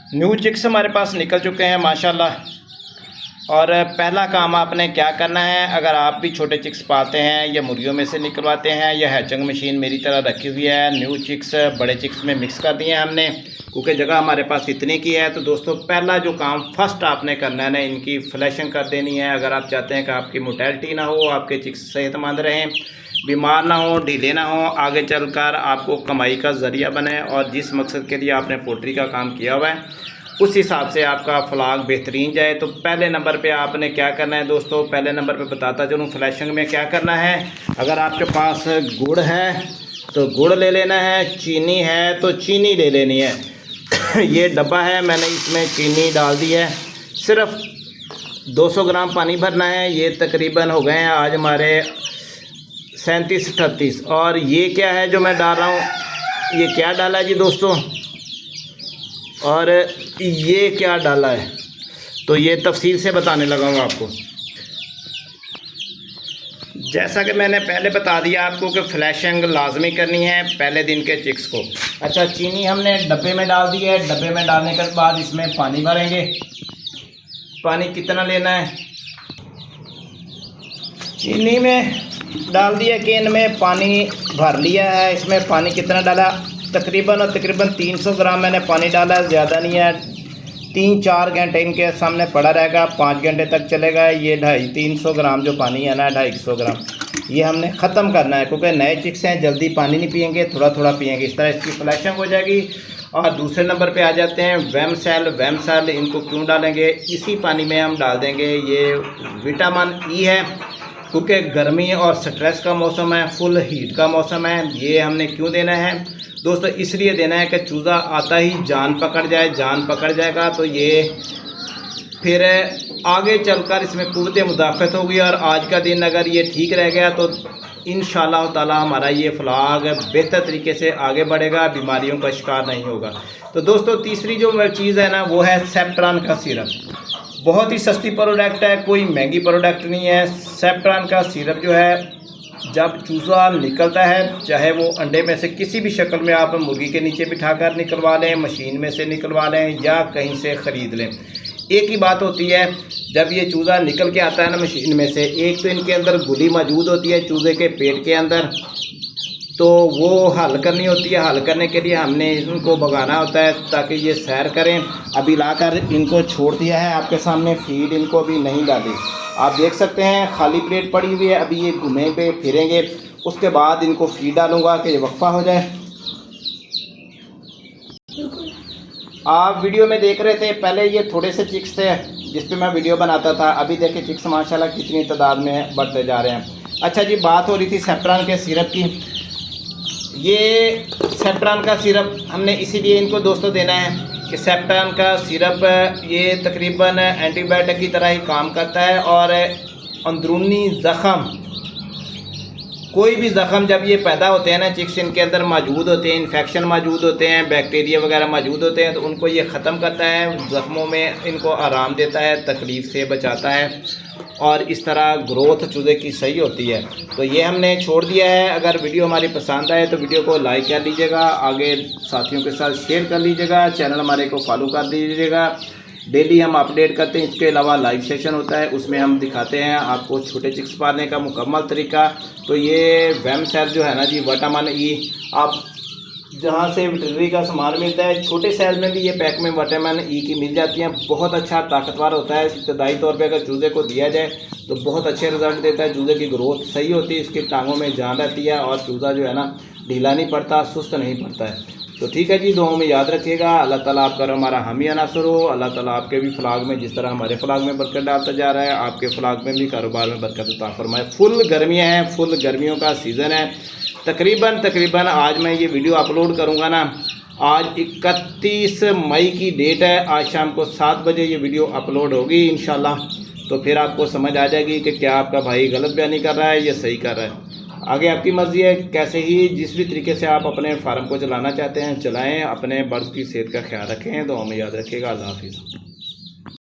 New chicks हमारे पास निकल चुके हैं माशाल्लाह। और पहला काम आपने क्या करना है, अगर आप भी छोटे चिक्स पालते हैं या मुर्गियों में से निकलवाते हैं या हैचिंग मशीन मेरी तरह रखी हुई है, न्यू चिक्स बड़े चिक्स में मिक्स कर दिए हैं हमने क्योंकि जगह हमारे पास इतनी की है। तो दोस्तों पहला जो काम फर्स्ट आपने करना है ना, इनकी फ्लैशिंग कर देनी है। अगर आप चाहते हैं कि आपकी मोर्टेलिटी ना हो, आपके चिक्स सेहतमंद रहें, बीमार ना हो, ढीले ना हो, आगे चलकर आपको कमाई का ज़रिया बने और जिस मकसद के लिए आपने पोल्ट्री का काम किया हुआ है उस हिसाब से आपका फ्लाग बेहतरीन जाए। तो पहले नंबर पे आपने क्या करना है दोस्तों, पहले नंबर पे बताता चलूँ फ्लैशिंग में क्या करना है। अगर आपके पास गुड़ है तो गुड़ ले लेना है, चीनी है तो चीनी ले लेनी है। ये डब्बा है, मैंने इसमें चीनी डाल दी है, सिर्फ 200 ग्राम पानी भरना है। ये तकरीबन हो गए हैं आज हमारे 37-38। और ये क्या है जो मैं डाल रहा हूँ, ये क्या डाला है जी दोस्तों, और ये क्या डाला है, तो ये तफसील से बताने लगा हूँ आपको। जैसा कि मैंने पहले बता दिया आपको कि फ्लैशिंग लाजमी करनी है पहले दिन के चिक्स को। अच्छा, चीनी हमने डब्बे में डाल दी है। डब्बे में डालने के बाद इसमें पानी भरेंगे। पानी कितना लेना है, चीनी में डाल दिया केन में, पानी भर लिया है। इसमें पानी कितना डाला, तकरीबन 300 ग्राम मैंने पानी डाला है, ज़्यादा नहीं है। 3-4 घंटे इनके सामने पड़ा रहेगा, 5 घंटे तक चलेगा। ये 250-300 ग्राम जो पानी है ना, 250 ग्राम ये हमने ख़त्म करना है क्योंकि नए चिक्स हैं, जल्दी पानी नहीं पियेंगे, थोड़ा थोड़ा पियेंगे। इस तरह इसकी फ्लैशिंग हो जाएगी। और दूसरे नंबर पे आ जाते हैं वेम सेल। इनको क्यों डालेंगे, इसी पानी में हम डाल देंगे। ये विटामिन ई है क्योंकि गर्मी और स्ट्रेस का मौसम है, फुल हीट का मौसम है। ये हमने क्यों देना है दोस्तों, इसलिए देना है कि चूज़ा आता ही जान पकड़ जाए। जान पकड़ जाएगा तो ये फिर आगे चलकर इसमें कुव्वत मुदाफ़त होगी। और आज का दिन अगर ये ठीक रह गया तो इंशाअल्लाह ताला हमारा ये फ्लाग बेहतर तरीके से आगे बढ़ेगा, बीमारियों का शिकार नहीं होगा। तो दोस्तों तीसरी जो चीज़ है ना, वो है सेफ्ट्रॉन का सिरप। बहुत ही सस्ती प्रोडक्ट है, कोई महंगी प्रोडक्ट नहीं है। सेफ्ट्रॉन का सिरप जो है, जब चूज़ा निकलता है, चाहे वो अंडे में से किसी भी शक्ल में आप मुर्गी के नीचे बिठाकर निकलवा लें, मशीन में से निकलवा लें या कहीं से ख़रीद लें, एक ही बात होती है। जब ये चूज़ा निकल के आता है ना मशीन में से, एक तो इनके अंदर गुली मौजूद होती है चूज़े के पेट के अंदर, तो वो हल करनी होती है। हल करने के लिए हमने इनको भगाना होता है ताकि ये सैर करें। अभी लाकर इनको छोड़ दिया है आपके सामने, फीड इनको अभी नहीं डाली, आप देख सकते हैं खाली प्लेट पड़ी हुई है। अभी ये घूमेंगे फिरेंगे, उसके बाद इनको फीड डालूंगा कि ये वक्फा हो जाए। आप वीडियो में देख रहे थे, पहले ये थोड़े से चिक्स थे जिस पे मैं वीडियो बनाता था। अभी देखिए चिक्स माशाल्लाह कितनी तादाद में बढ़ते जा रहे हैं। अच्छा जी, बात हो रही थी सेफ्ट्रॉन के सिरप की। ये सेफ्ट्रॉन का सिरप हमने इसीलिए इनको दोस्तों देना है कि सेफ्ट्रॉन का सिरप ये तकरीबन एंटीबायोटिक की तरह ही काम करता है। और अंदरूनी ज़ख़म, कोई भी ज़ख़म जब ये पैदा होते हैं ना, चिक्स इनके अंदर मौजूद होते हैं, इन्फेक्शन मौजूद होते हैं, बैक्टीरिया वगैरह मौजूद होते हैं, तो उनको ये ख़त्म करता है, ज़ख्मों में इनको आराम देता है, तकलीफ़ से बचाता है और इस तरह ग्रोथ चूज़े की सही होती है। तो ये हमने छोड़ दिया है। अगर वीडियो हमारी पसंद आए तो वीडियो को लाइक कर लीजिएगा, आगे साथियों के साथ शेयर कर लीजिएगा, चैनल हमारे को फॉलो कर दीजिएगा। डेली हम अपडेट करते हैं। इसके अलावा लाइव सेशन होता है, उसमें हम दिखाते हैं आपको छोटे चिक्स पालने का मुकम्मल तरीका। तो ये वेम सेल जो है ना जी, विटामिन ई, आप जहाँ से वेटरनरी का सामान मिलता है, छोटे साइज में भी ये पैक में विटामिन ई की मिल जाती हैं। बहुत अच्छा ताकतवर होता है। इब्तदाई तौर पे अगर चूज़े को दिया जाए तो बहुत अच्छे रिजल्ट देता है। चूज़े की ग्रोथ सही होती है, इसकी टांगों में जान रहती है और चूज़ा जो है ना ढीला नहीं पड़ता, सुस्त नहीं पड़ता है। तो ठीक है जी, दुआओं में याद रखिएगा। अल्लाह ताला आपका हमारा हामी नासर हो। अल्लाह ताला आपके भी फ्लाग में जिस तरह हमारे फ्लाग में बरकत डालता जा रहा है, आपके फ्लाग में भी कारोबार में बरकत अता फरमाए। फुल गर्मियाँ हैं, फुल गर्मियों का सीज़न है। तकरीबन आज मैं ये वीडियो अपलोड करूँगा ना, आज 31 मई की डेट है। आज शाम को 7 बजे ये वीडियो अपलोड होगी इंशाल्लाह। तो फिर आपको समझ आ जाएगी कि क्या आपका भाई गलत बयानी कर रहा है या सही कर रहा है। आगे आपकी मर्जी है, कैसे ही जिस भी तरीके से आप अपने फार्म को चलाना चाहते हैं चलाएं। अपने बर्ड्स की सेहत का ख्याल रखें। तो हमें याद रखिएगा। अल्लाह हाफिज़।